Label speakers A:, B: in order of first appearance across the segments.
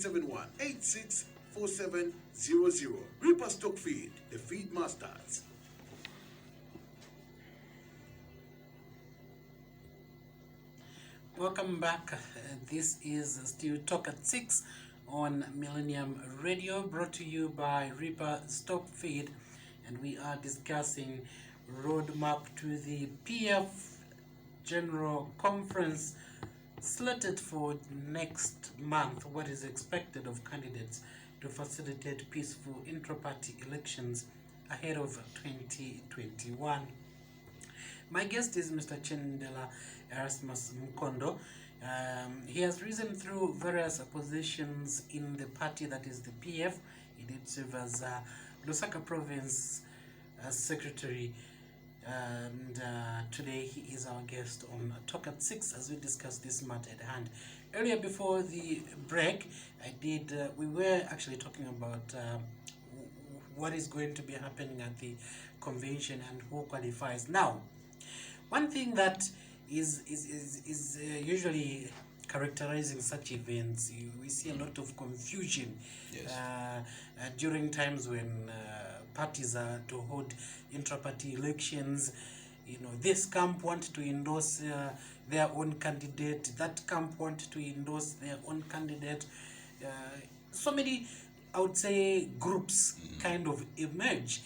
A: 0771-864700. Reaper Stock Feed, the feed masters.
B: Welcome back. This is still Talk at 6 on Millennium Radio, brought to you by Reaper Stock Feed, and we are discussing roadmap to the PF General Conference slated for next month. What is expected of candidates to facilitate peaceful intra-party elections ahead of 2021. My guest is Mr. Chendela Erasmus Mukondo. He has risen through various positions in the party that is the PF. He did serve as Lusaka Province Secretary, and today he is our guest on Talk at 6 as we discuss this matter at hand. Earlier, before the break, we were actually talking about what is going to be happening at the convention and who qualifies. Now, one thing that is usually characterizing such events, we see a lot of confusion.
C: Yes.
B: During times when parties are to hold intra-party elections. You know, this camp want to endorse their own candidate, that camp want to endorse their own candidate. So many, I would say, groups kind of emerge.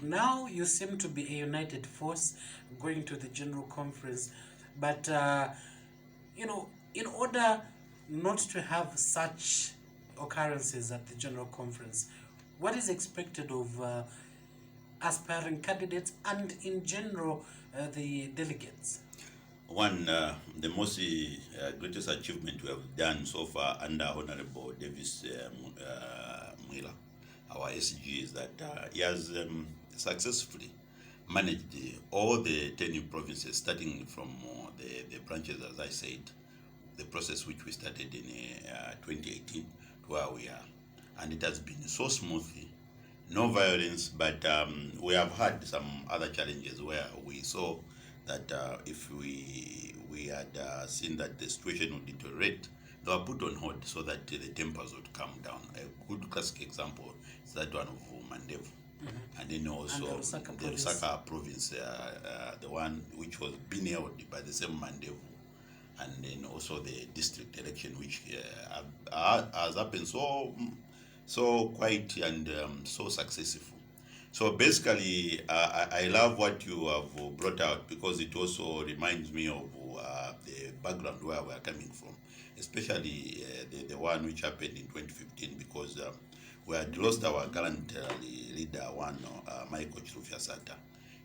B: Now you seem to be a united force going to the General Conference, but you know, in order not to have such occurrences at the General Conference, what is expected of aspiring candidates and in general the delegates?
C: One, the most greatest achievement we have done so far under Honorable Davis Mwila, our SG, is that he has successfully managed all the 10 new provinces, starting from the branches, as I said, the process which we started in 2018 to where we are. And it has been so smoothly, no violence, but we have had some other challenges where we saw that if we had seen that the situation would deteriorate, they were put on hold so that the tempers would calm down. A good classic example is that one of Mandevu. And then also
B: and
C: the Lusaka province, the one which was being held by the same Mandevu, and then also the district election, which has happened so quiet and so successful. So basically, I love what you have brought out, because it also reminds me of the background where we are coming from, especially the one which happened in 2015, because we had lost our current leader, Michael Chilufya Sata,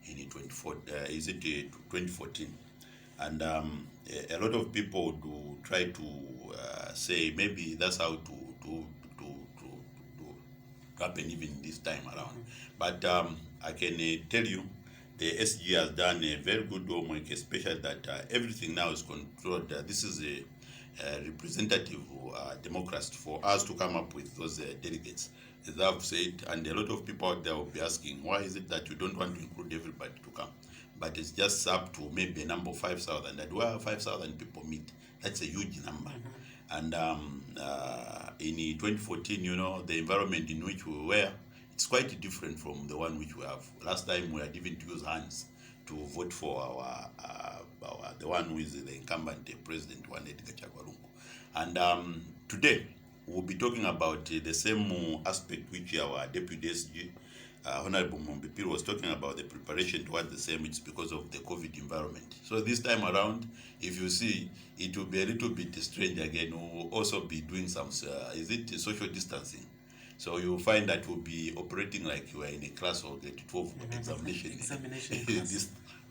C: in 2014. And a lot of people do try to say maybe that's how to happen even this time around. But I can tell you, the SG has done a very good homework, especially that everything now is controlled. This is a representative democracy for us to come up with those delegates, as I've said, and a lot of people out there will be asking, why is it that you don't want to include everybody to come? But it's just up to maybe a number of 5,000, and where 5,000 people meet, that's a huge number. And in 2014, you know, the environment in which we were, it's quite different from the one which we have. Last time we had even to use hands to vote for our the one who is the incumbent president, One Edgar Chagwalungu. And today we'll be talking about the same aspect which our deputy SG, Honorable Mombipiro, was talking about, the preparation towards the same. It's because of the COVID environment. So this time around, if you see, it will be a little bit strange again. We'll also be doing some, social distancing. So you'll find that we'll be operating like you are in a class or grade 12 examination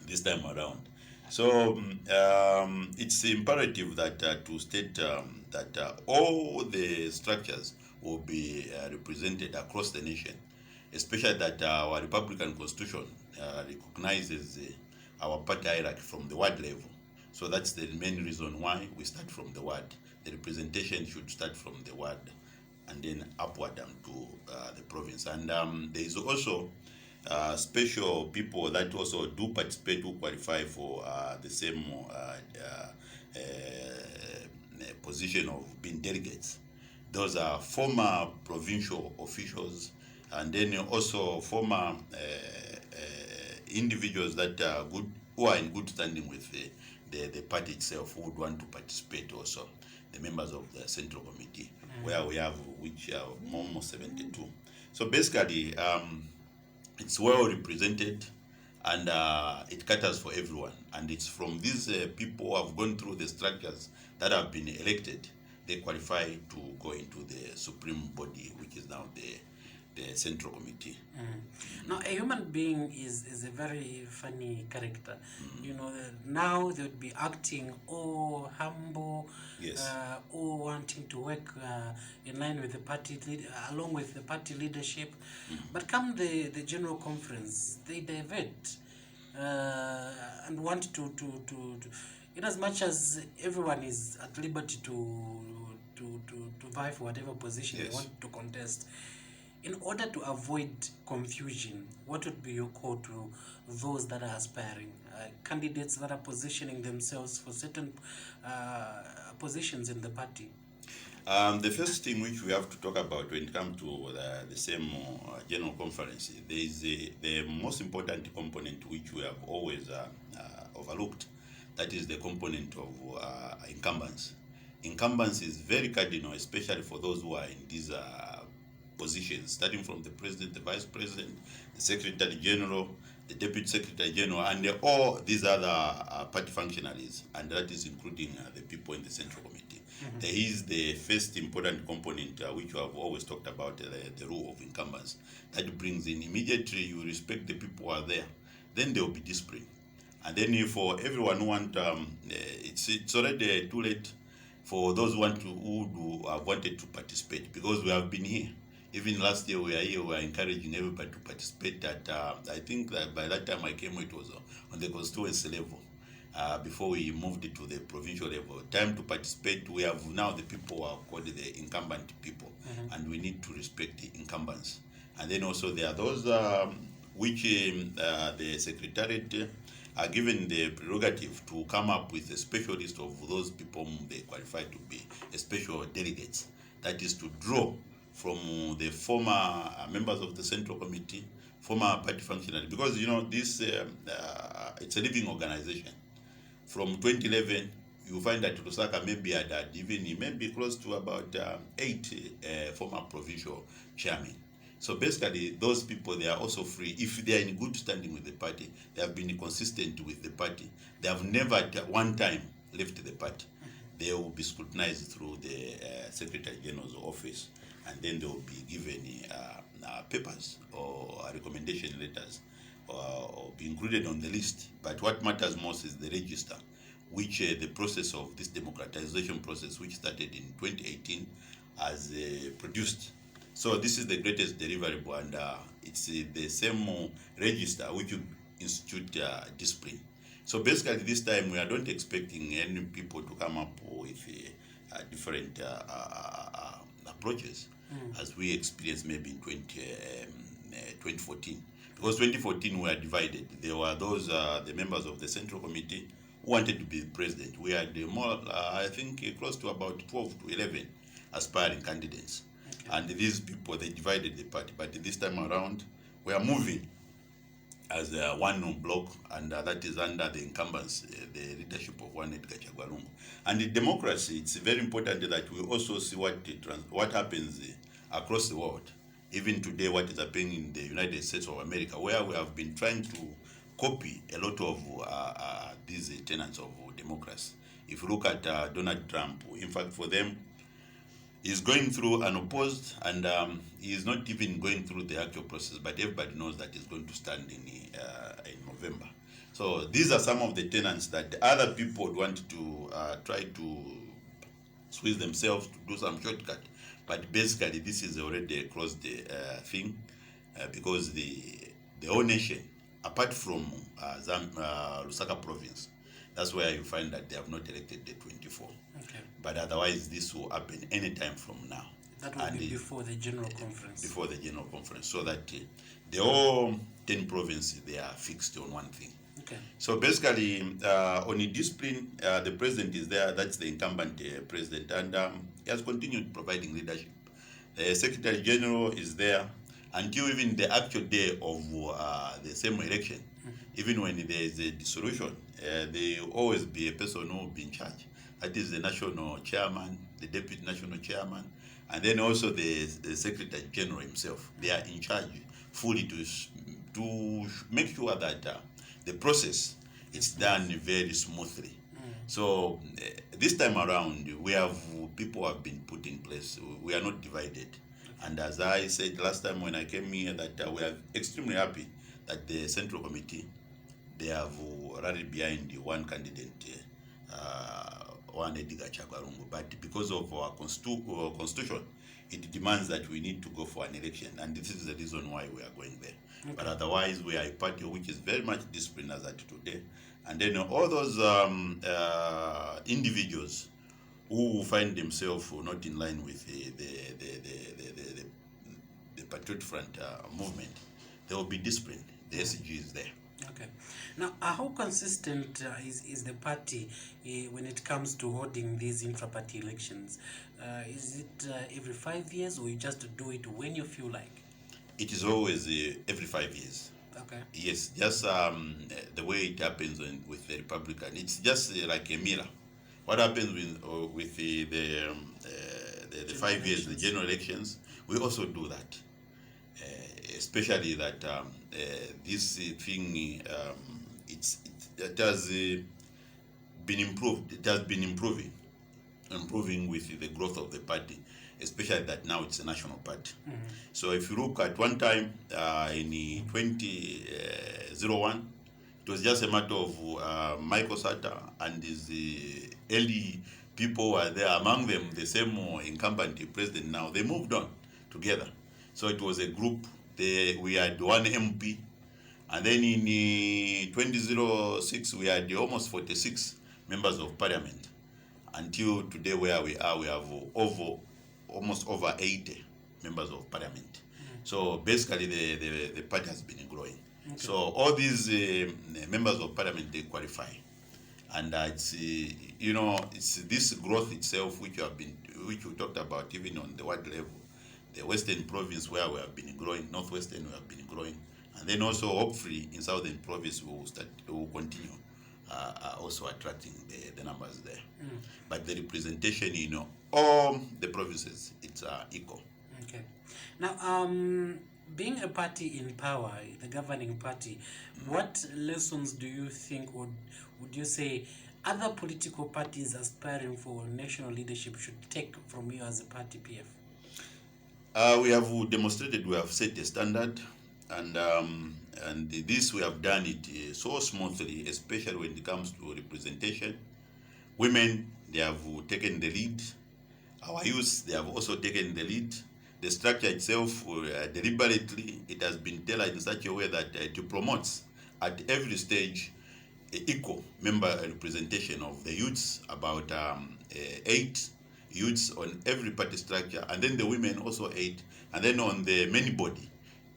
C: this time around. So it's imperative that to state that all the structures will be represented across the nation, especially that our Republican Constitution recognizes our party hierarchy from the ward level. So that's the main reason why we start from the ward. The representation should start from the ward and then upward to the province. And there is also special people that also do participate, who qualify for the same position of being delegates. Those are former provincial officials, and then also former individuals that are good, who are in good standing with the party itself, who would want to participate also, the members of the Central Committee, where we have, which are almost 72. So basically, it's well represented, and it caters for everyone. And it's from these people who have gone through the structures that have been elected, they qualify to go into the supreme body, which is now the Central Committee.
B: Now, a human being is a very funny character. You know, now they would be acting all humble,
C: Yes.
B: or wanting to work in line with the party, along with the party leadership. But come the general conference, they divert and want to in as much as everyone is at liberty to vie for whatever position
C: Yes.
B: they want to contest. In order to avoid confusion, what would be your call to those that are aspiring, candidates that are positioning themselves for certain positions in the party?
C: The first thing which we have to talk about when it comes to the same general conference, there is the most important component which we have always overlooked. That is the component of incumbents. Incumbents is very cardinal, especially for those who are in these positions, starting from the president, the vice president, the secretary general, the deputy secretary general, and all these other party functionaries, and that is including the people in the Central Committee. There is the first important component which we have always talked about, the rule of incumbents. That brings in immediately you respect the people who are there, then there will be discipline. And then for everyone who want, it's already too late for those who have wanted to participate, because we have been here. Even last year we were here, we were encouraging everybody to participate. I think that by that time I came, it was on the constituency level. Before we moved it to the provincial level. Time to participate, we have now the people who are called the incumbent people, and we need to respect the incumbents. And then also there are those which the Secretariat are given the prerogative to come up with a special list of those people whom they qualify to be a special delegates. That is to draw from the former members of the Central Committee, former party functionaries, because you know this it's a living organization. From 2011, you find that Lusaka maybe had even maybe close to about 8 former provincial chairmen. So basically, those people, they are also free. If they are in good standing with the party, they have been consistent with the party, they have never at one time left the party, they will be scrutinized through the Secretary General's office, and then they will be given papers or recommendation letters or be included on the list. But what matters most is the register, which the process of this democratization process, which started in 2018, has produced. So this is the greatest deliverable, and it's the same register which will institute discipline. So basically this time we are not expecting any people to come up with different approaches as we experienced maybe in 2014. Because 2014 we were divided. There were those, the members of the Central Committee who wanted to be the president. We had more, I think close to about 12 to 11 aspiring candidates. And these people, they divided the party. But this time around, we are moving as one block, and that is under the incumbents, the leadership of one Edgar Chagwalungu. And in democracy, it's very important that we also see what happens across the world. Even today, what is happening in the United States of America, where we have been trying to copy a lot of these tenets of democracy. If you look at Donald Trump, in fact, for them, he's going through unopposed, and he is not even going through the actual process, but everybody knows that he's going to stand in November. So these are some of the tenets that other people would want to try to squeeze themselves to do some shortcut. But basically, this is already a closed thing, because the whole nation, apart from Lusaka province, that's where you find that they have not elected the 24.
B: Okay.
C: But otherwise, this will happen anytime from now.
B: That will be before the general conference.
C: Before the general conference, so that the whole 10 provinces, they are fixed on one thing.
B: Okay.
C: So basically, on the discipline, the president is there. That's the incumbent president, and he has continued providing leadership. The Secretary General is there until even the actual day of the same election. Even when there is a dissolution, there will always be a person who will be in charge. That is the national chairman, the deputy national chairman, and then also the Secretary General himself. They are in charge fully to make sure that the process is done very smoothly. So this time around, we have people have been put in place. We are not divided. And as I said last time when I came here, that we are extremely happy that the Central Committee, they have rallied behind one candidate, one Edgar Chagwarungu. But because of our constitution, it demands that we need to go for an election. And this is the reason why we are going there. Okay. But otherwise, we are a party which is very much disciplined as at today. And then all those individuals who find themselves not in line with the Patriotic Front movement, they will be disciplined. The SG is there.
B: Okay. Now, how consistent is the party when it comes to holding these intra-party elections? Is it every 5 years, or you just do it when you feel like?
C: It is always every 5 years.
B: Okay.
C: Yes, just the way it happens with the Republican, it's just like a mirror. What happens with the 5 years, the general elections, we also do that. Especially that this thing, it has been improved. It has been improving with the growth of the party, especially that now it's a national party. So if you look at one time in 2001, it was just a matter of Michael Sata and his early people were there, among them the same incumbent president. Now they moved on together. So it was a group. We had one MP, and then in 2006 we had almost 46 members of parliament. Until today, where we are, we have almost over 80 members of parliament. So basically, the party has been growing. Okay. So all these members of parliament, they qualify, and it's it's this growth itself which we talked about even on the world level. The Western province where we have been growing, Northwestern we have been growing, and then also hopefully in Southern province we will continue also attracting the numbers there. But the representation in all the provinces, it's equal.
B: Okay. Now, being a party in power, the governing party, what lessons do you think, or would you say other political parties aspiring for national leadership should take from you as a party, PF?
C: We have demonstrated, we have set a standard, and this we have done it so smoothly, especially when it comes to representation. Women, they have taken the lead. Our youth, they have also taken the lead. The structure itself, deliberately, it has been tailored in such a way that it promotes at every stage equal member representation of the youths, about 8 youths on every party structure, and then the women also 8, and then on the main body,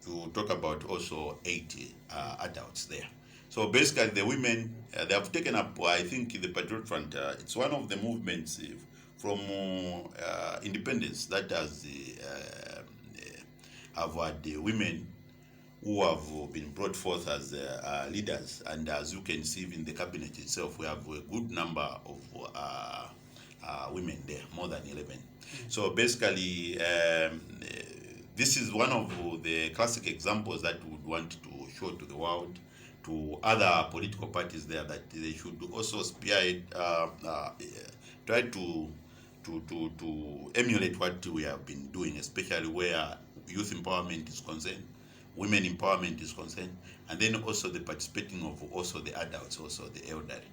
C: to talk about also 8 adults there. So basically, the women, they have taken up, I think, the Patriotic Front. It's one of the movements from independence that has have had the women who have been brought forth as leaders. And as you can see in the cabinet itself, we have a good number of women there, more than 11. So basically, this is one of the classic examples that we would want to show to the world, to other political parties there, that they should also spearhead, try to emulate what we have been doing, especially where youth empowerment is concerned, women empowerment is concerned, and then also the participating of also the adults, also the elderly.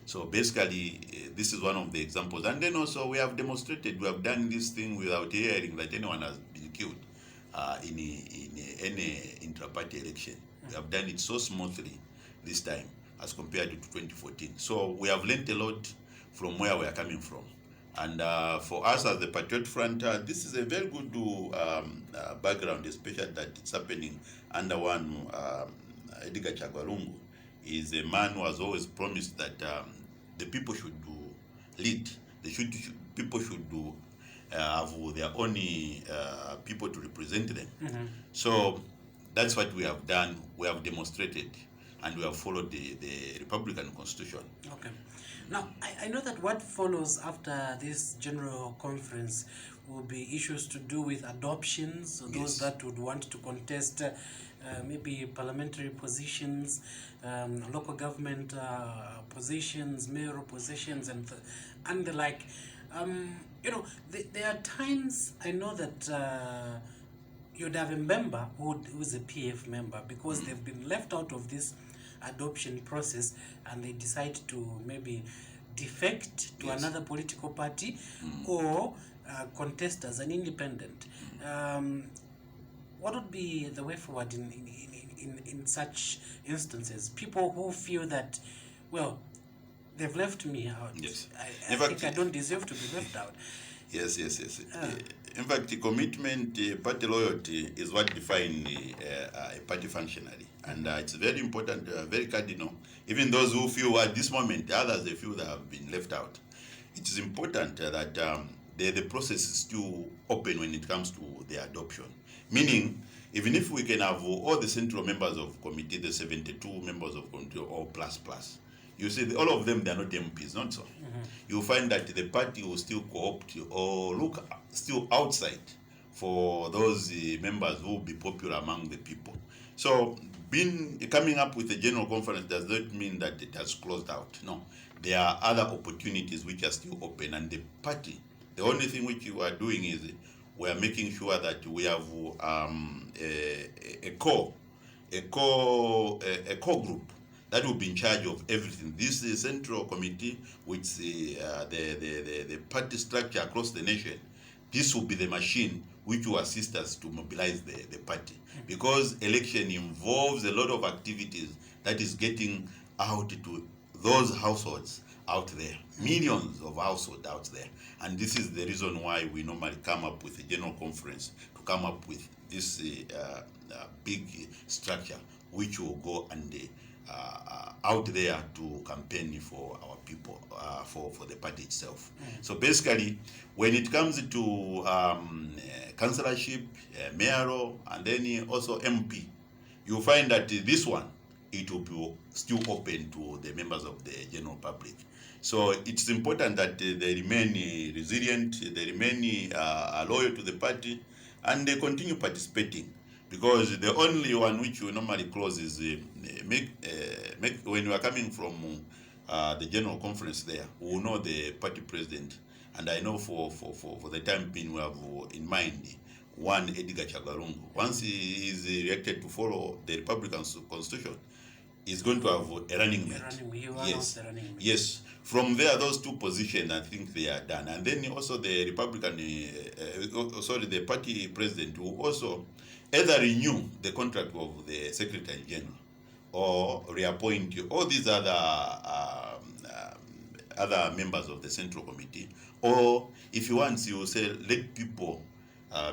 C: So basically, this is one of the examples. And then also we have demonstrated, we have done this thing without hearing that anyone has been killed in any intra-party election. We have done it so smoothly this time as compared to 2014. So we have learned a lot from where we are coming from. And for us as the Patriotic Front, this is a very good background, especially that it's happening under one Edgar Chagwarungu. is a man who has always promised that the people should lead. People should have their own people to represent them. So that's what we have done. We have demonstrated, and we have followed the Republican Constitution.
B: Okay. Now, I know that what follows after this general conference will be issues to do with adoptions, so those that would want to contest maybe parliamentary positions, local government positions, mayoral positions, and the like. There are times I know that you'd have a member who's a PF member because they've been left out of this adoption process and they decide to maybe defect to another political party or contest as an independent. What would be the way forward in such instances? People who feel that, well, they've left me out.
C: Yes.
B: I think I don't deserve to be left out.
C: Yes. In fact, the commitment, party loyalty is what defines a party functionary. And it's very important, very cardinal. Even those who feel at this moment, others they feel they have been left out. It is important that the process is still open when it comes to the adoption. Meaning, even if we can have all the central members of committee, the 72 members of committee, or plus, you see, all of them, they are not MPs, not so. You find that the party will still co-opt or look still outside for those members who will be popular among the people. So, coming up with a general conference does not mean that it has closed out. No, there are other opportunities which are still open, and the party, the only thing which we are doing is we are making sure that we have a core group that will be in charge of everything. This is a central committee, which the party structure across the nation. This will be the machine which will assist us to mobilize the party. Because election involves a lot of activities that is getting out to those households out there, millions of households out there. And this is the reason why we normally come up with a general conference to come up with this big structure which will go and out there to campaign for our people, for the party itself. So basically, when it comes to councillorship, mayoral, and then also MP, you find that this one, it will be still open to the members of the general public. So it's important that they remain resilient, they remain loyal to the party, and they continue participating. Because the only one which we normally close is when you are coming from the general conference there, we will know the party president. And I know for the time being, we have in mind one Edgar Chagarungu. Once he is elected to follow the Republican Constitution, he's going to have a running mate. Yes. From there, those two positions, I think they are done. And then also the Republican, the party president will also either renew the contract of the Secretary General or reappoint all these other members of the Central Committee. Or if he wants, he will say, let people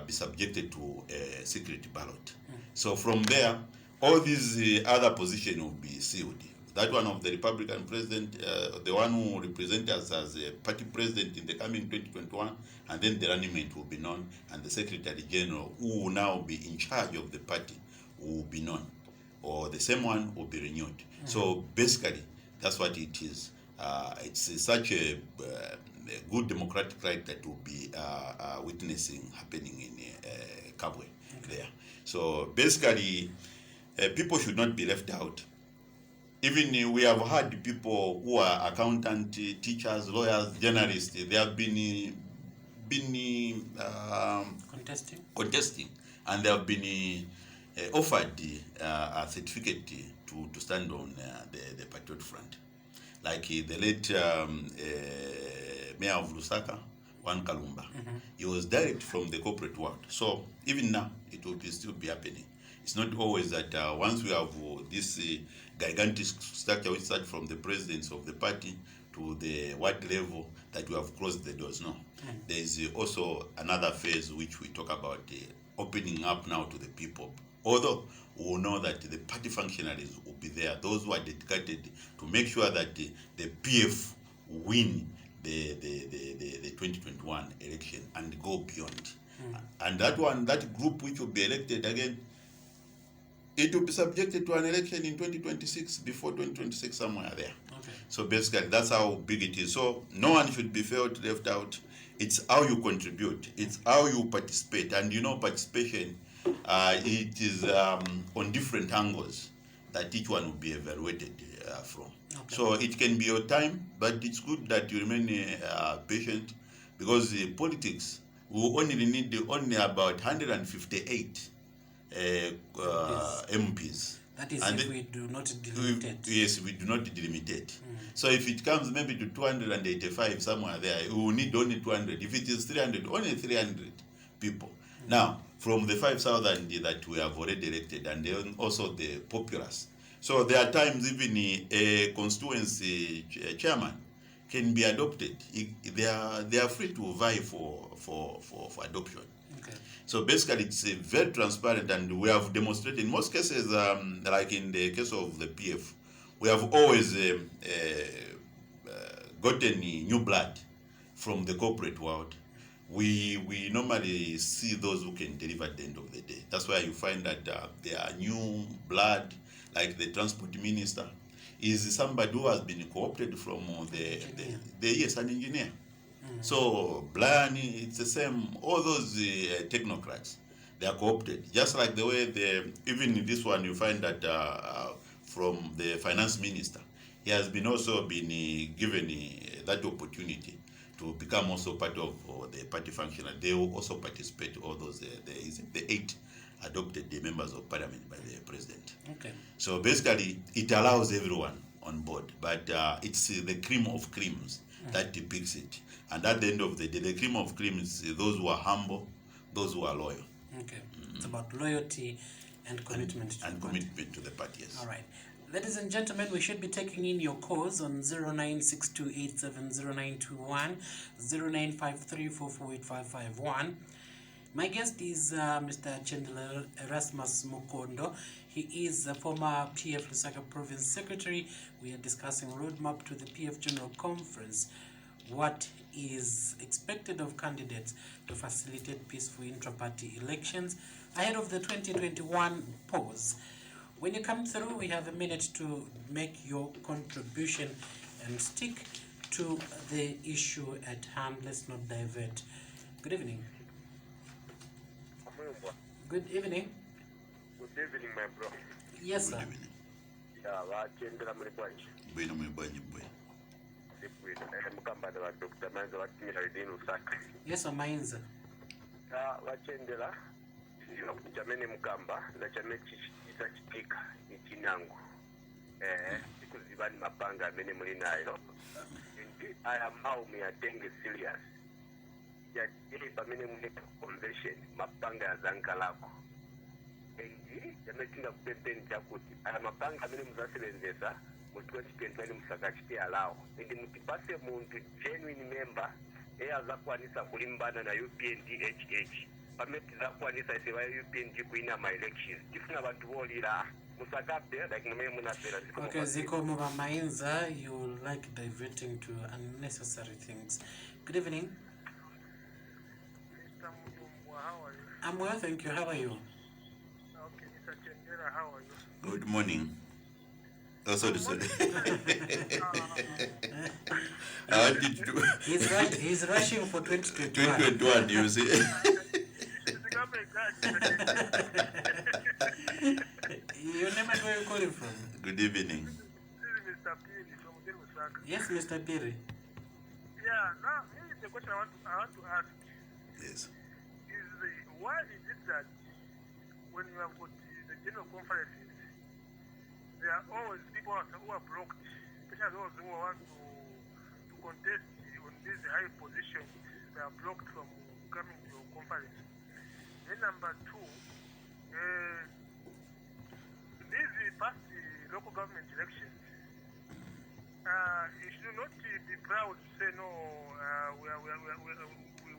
C: be subjected to a secret ballot. So from there, all these other positions will be sealed. That one of the Republican president, the one who will represent us as a party president in the coming 2021, and then the running mate will be known, and the Secretary General, who will now be in charge of the party, will be known, or the same one will be renewed. So basically, that's what it is. It's such a good democratic right that will be witnessing happening in Kabwe there. So basically, people should not be left out. Even we have had people who are accountant, teachers, lawyers, journalists. They have been contesting, and they have been offered a certificate to stand on the Patriotic front, like the late Mayor of Lusaka, Juan Kalumba. He was direct from the corporate world. So even now, it will still be happening. It's not always that once we have this gigantic structure which starts from the presidents of the party to the ward level that we have closed the doors. No. There is also another phase which we talk about opening up now to the people, Although we will know that the party functionaries will be there, those who are dedicated to make sure that the PF win the 2021 election and go beyond. And that group which will be elected again, it will be subjected to an election in 2026, before 2026, somewhere there.
B: Okay.
C: So basically, that's how big it is. So no one should be felt left out. It's how you contribute. It's how you participate. And participation, it is on different angles that each one will be evaluated from.
B: Okay.
C: So it can be your time, but it's good that you remain patient, because politics, we only need only about 158 MPs.
B: That is if we do not delimitate.
C: Yes, we do not delimitate. So if it comes maybe to 285 somewhere there, we will need only 200. If it is 300, only 300 people. Now, from the 5,000 that we have already elected, and then also the populace. So there are times even a constituency chairman can be adopted. They are free to vie for adoption.
B: Okay.
C: So basically, it's very transparent, and we have demonstrated in most cases, like in the case of the PF, we have always gotten new blood from the corporate world. We normally see those who can deliver at the end of the day. That's why you find that there are new blood, like the transport minister is somebody who has been co-opted from yes, an engineer. So Brian, it's the same. All those technocrats, they are co-opted. Just like the way even in this one, you find that from the finance minister, he has been also been given that opportunity to become also part of the party functional. They will also participate. All those the 8 adopted the members of parliament by the president.
B: Okay.
C: So basically, it allows everyone on board, but it's the cream of creams that depicts it. And at the end of the day, the cream of creams is those who are humble, those who are loyal.
B: Okay. It's about loyalty and commitment to the party.
C: Commitment to the party, yes.
B: All right. Ladies and gentlemen, we should be taking in your calls on 0962870921, 0953448551. My guest is Mr. Chendela Erasmus Mukondo. He is a former PF Lusaka Province Secretary. We are discussing roadmap to the PF General Conference. What is expected of candidates to facilitate peaceful intra-party elections ahead of the 2021 polls. When you come through, we have a minute to make your contribution and stick to the issue at hand. Let's not divert. Good evening. Good evening.
D: Good evening, my bro.
B: Yes, sir.
D: Yeah, Chendela Erasmus. Mukamba na Dr. Manzo wa Lusaka.
B: Yes, sir, Mainza.
D: Chendela, jameni Mukamba na chame chitakika ichinangu. Sikuzibani mapanga mene mulinayo. I am how me atenge serious. Ya pamene mune convention mapanga ya zankalako. Yametinga kupempeni chakuti aya mapanga amene muzasebenzesa mu 2021 musakachite alawo ndi mutipase muntu genuine member azakwanisa kulimbana na UPND pamene tizakwanisa ise wa UPND kuina ma elections tifuna abantu bolira musakape like mmene munapera
B: Okay, Ziko Muba Mainza, you like diverting to unnecessary things. Good evening.
D: Mr. Mujumbwa, how are you?
B: I'm well, thank you. How are you?
D: Okay, Mr. Chendela, how are you?
C: Good morning. Oh, sorry. I wanted to
B: He's rushing for 2021.
C: 2021, you see.
B: Your name and where you're calling from?
C: Good evening.
D: This is Mr. Pili from Lusaka.
B: Yes, Mr. Piri.
D: Yeah, now here is the question I want to ask.
C: Yes.
D: Why is it that when you have got the general conferences, there are always people who are blocked, especially those who want to contest on these high positions, they are blocked from coming to your conference. Then number two, these past local government elections, you should not be proud to say, no, we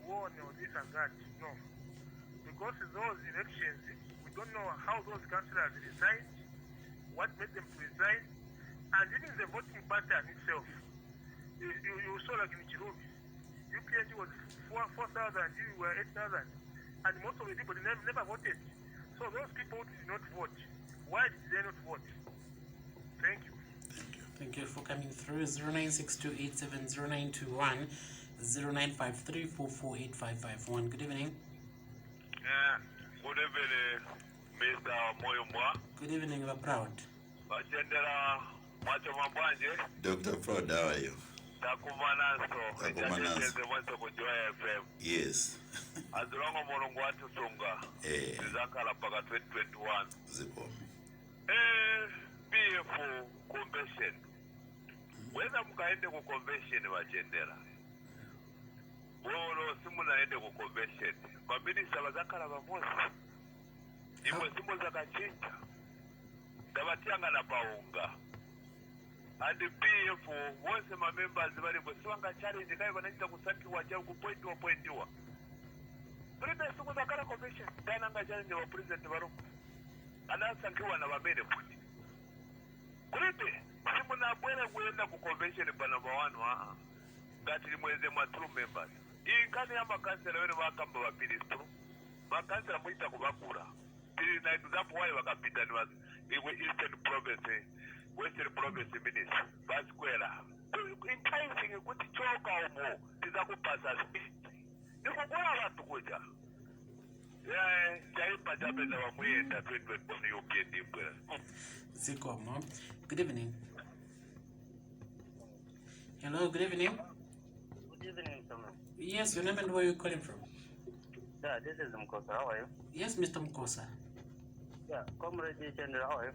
D: won or this and that. No. Because those elections, we
E: don't know how those councillors resigned, what made them to resign, and even the voting pattern itself. You saw like in Chirubi, UPNG was 4,000, you were 8,000, and most of the people never voted. So those people did not vote. Why did they not vote? Thank you.
B: Thank you for coming through. 0962870921, 0953448551. Good evening.
E: Good evening, Mr. Moyomwa.
B: Good evening, we're proud.
E: Chendela
C: Dr. Fraud, how are you? Yes.
E: As long as Molongo Sunga, Zakala Paga 2021.
C: Ziko.
E: PF convention. When I'm going to convention, Chendela. Bolo Simula ende ku convention. Mabinisa bazakala bamosi. Imwe simu zakachinja. Ndabatianga na paunga. And the PF once my members bari kuswanga challenge kai banachita kusakiwa cha kupointiwa. Prime simu zakala convention. Dana nga challenge wa president baro. Anasankiwa na babene futi. Kuripe simu na bwele kuenda ku convention pa number 1 ngati limweze ma true members. Ikani ya makansela wene wakamba wa ministro. Makansela mwita kubakura. Tiri na iduzapu wae wakapita ni wazi. Iwe Eastern Province, Western Province minister. Baskwela. Enticing kuti choka umo. Tiza kupasa speech. Nikukula watu kuja. Jaipa jabeza wa mwenda 2020 UPND mbwela.
B: Zikomo. Good evening. Hello, good evening.
F: Good evening, Thomas.
B: Yes, your name and where you're calling from?
F: Yeah, this is Mkosa. How are you?
B: Yes, Mr. Mukosa.
F: Yeah, Comrade Chendela, how are you?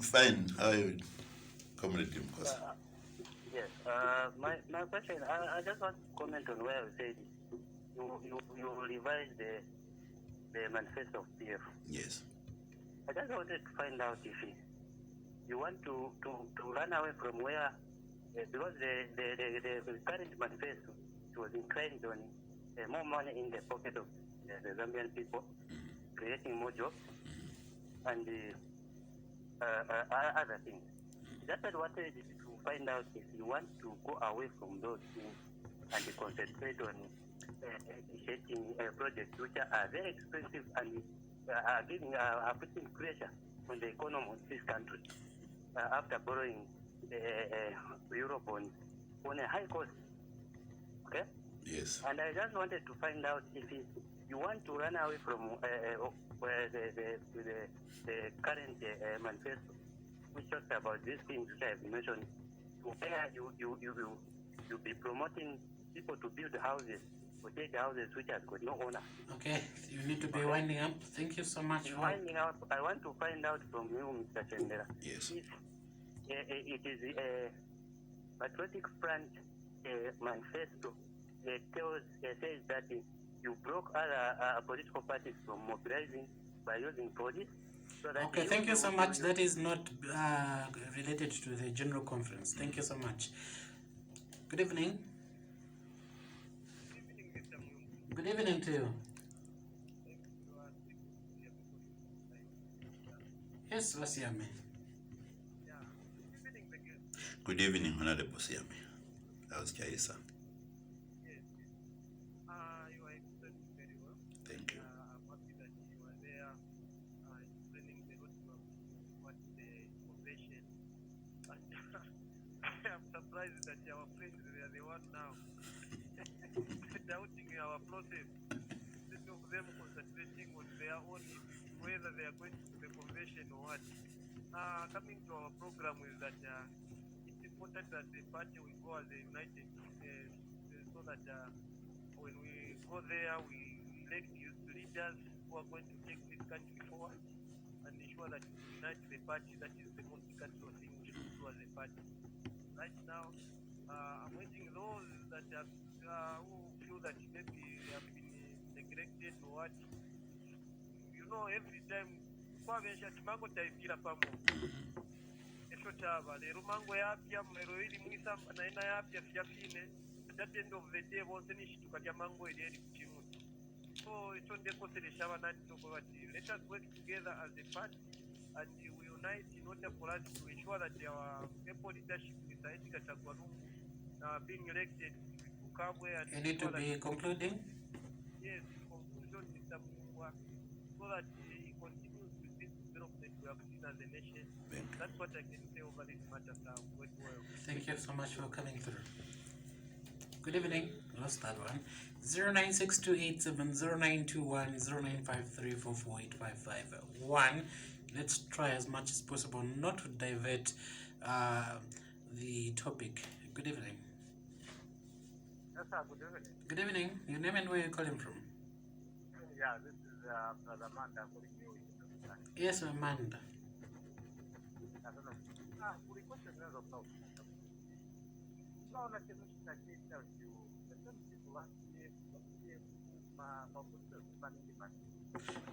C: Fine. How are you, Comrade Mkosa?
F: Yes. My question, I just want to comment on where you said you revised the manifesto of PF.
C: Yes.
F: I just wanted to find out if you want to run away from where, because the current manifesto was inclined on more money in the pocket of the Zambian people, creating more jobs, and other things. Just I wanted to find out if you want to go away from those things and concentrate on initiating projects which are very expensive and are putting pressure on the economy of this country after borrowing Europe on a high cost. Okay?
C: Yes.
F: And I just wanted to find out if you want to run away from the current manifesto, which talks about these things which I have mentioned, where you be promoting people to build houses or take houses which has got no owner.
B: Okay, you need to be winding up. Thank you so much.
F: Winding up, I want to find out from you, Mr. Chendela.
C: Yes.
F: If it is a Patriotic Front manifesto says that you broke other political parties from mobilizing by using police. So that
B: Okay, thank you so much. That is not related to the general conference. Thank you so much. Good evening. Good evening to you. Yes, Wasiame.
C: Good evening, Honorable Siame. That was Kaisa.
E: Yes. You are explaining very well.
C: Thank you.
E: I'm happy that you are there explaining the roadmap what the convention. And I'm surprised that our friends they are the one now doubting our process. Instead of them concentrating on their own issues, whether they are going to the convention or what. Coming to our program is that it's important that the party will go as a united, so that when we go there, we elect youth leaders who are going to take this country forward and ensure that we unite the party. That is the most critical thing we should do as a party. Right now, I'm waiting those that who feel that maybe they have been neglected or what. You know, every time chimango chaivira pamo esho chava lero mango yapya mero ili mwisa naina yapya fyafine at the end of the day vose nishituka kya mango ili kuchimuti. So So it's on the let us work together as a party and we unite in order for us to ensure that our people leadership with being elected to Kabwe and
B: You need to be concluding.
E: Yes, conclusion, Mr. Mungwa, so that he continues with this development we have seen as a nation. That's what I can say over this matter now.
B: Thank you so much for coming through. Good evening. Lost that one. 0962870921 0953448551. Let's try as much as possible not to divert the topic. Good evening.
E: Yes, sir. Good evening.
B: Good evening. Your name and where you're calling from?
E: Yeah, this is Brother Amanda calling you.
B: Yes, Amanda.
E: I don't know.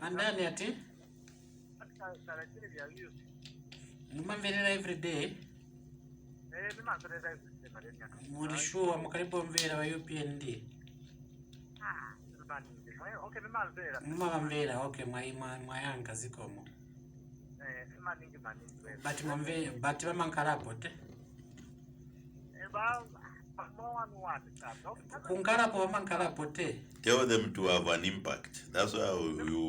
B: Andani ati? Mumamverera every day? Muri sure mukaribu mvera wa UPND? Mumamvera, okay, mwayanga zikomo. But vamankarapo te? Kunkarapo vamankarapo te?
C: Tell them to have an impact. That's why we will